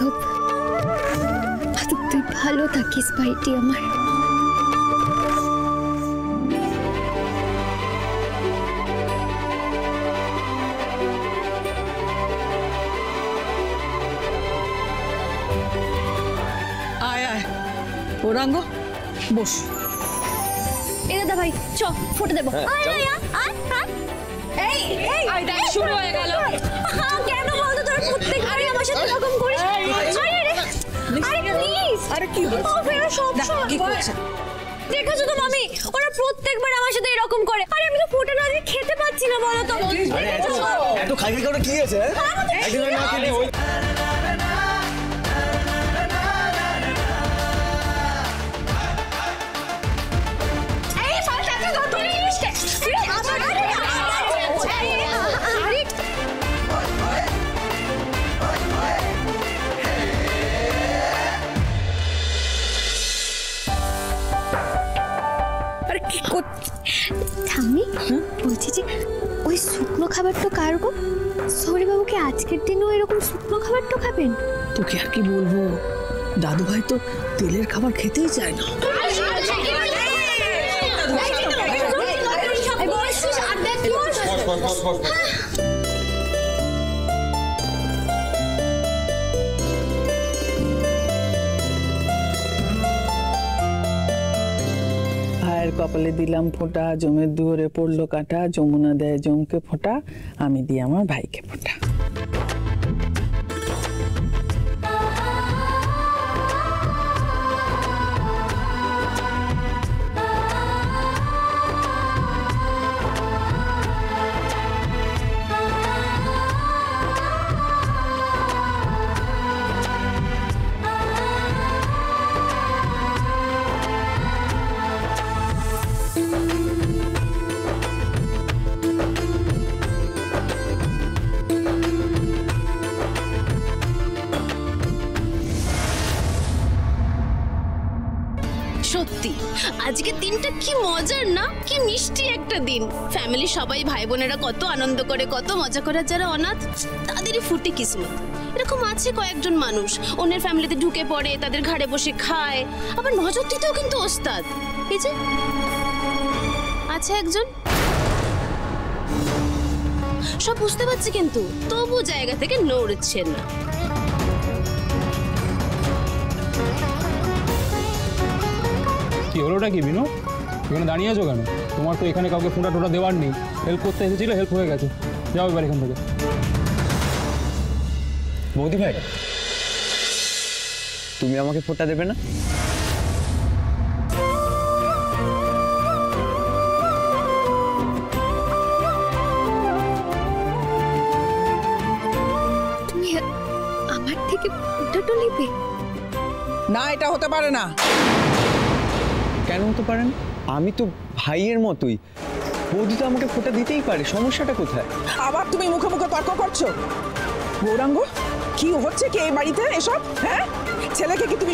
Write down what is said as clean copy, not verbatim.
মাধব, মাধব তুই ভালো থাকিস ভাইটি আমার। আয় আয় গৌরাঙ্গ, বস। এ দাদা ভাই চ ফটো দেবো। শুরু হয়ে গেল। কেন বলতো তোর প্রত্যেকবারই আমার সাথে এরকম করিস? আরে কি হচ্ছে? দেখেছো তো মামি, ওরা প্রত্যেকবার আমার সাথে এরকম করে। আরে আমি তো ফটো না দিয়ে খেতে পাচ্ছি না, বলো তো। এত খাই খাই করে কি আছে? ঠাম্মি বলছি যে ওই শুকনো খাবারটা কার গো? সৌরি বাবুকে আজকের দিনও এরকম শুকনো খাবারটা খাবেন? তোকে আর কি বলবো, দাদু ভাই তো তেলের খাবার খেতেই চায় না। ভাইয়ের কপালে দিলাম ফোঁটা, জমের দুয়ারে পড়লো কাটা, যমুনা দেয় জমকে ফোঁটা, আমি দিই আমার ভাইকে ফোঁটা। সত্যি আজকের দিনটা কি মজার না, কি মিষ্টি একটা দিন। ফ্যামিলি সবাই ভাই বোনেরা কত আনন্দ করে, কত মজা করে। যারা অনাথ তাদেরই ফুটি কিসমত। এরকম আছে কয়েকজন মানুষ অন্যের ফ্যামিলিতে ঢুকে পড়ে, তাদের ঘাড়ে বসে খায়, আবার নজর দিতেও কিন্তু ওস্তাদ। এই যে আছে একজন, সব বুঝতে পারছি কিন্তু তবু জায়গা থেকে নড়ছেন না। কি হলোটা কি বিনু, এখানে দাঁড়িয়ে আছো কেন? তোমার তো এখানে কাউকে ফোঁটা টোটা দেওয়ার নেই। হেল্প করতে এসেছিল, হেল্প হয়ে গেছে, যাও এবার এখান থেকে। বৌদি ভাই, তুমি আমাকে ফোঁটা দেবে না? তুমি আমার থেকে ফটোটা নিবে না, এটা হতে পারে না। কেন হতে পারে না? আমি তো ভাইয়ের মতোই, বৌদি তো আমাকে ফোঁটা দিতেই পারে, সমস্যাটা কোথায়? আবার তুমি মুখে মুখে তর্ক করছো। গৌরাঙ্গ, কি হচ্ছে কি এই বাড়িতে এসব? হ্যাঁ, ছেলেকে কি তুমি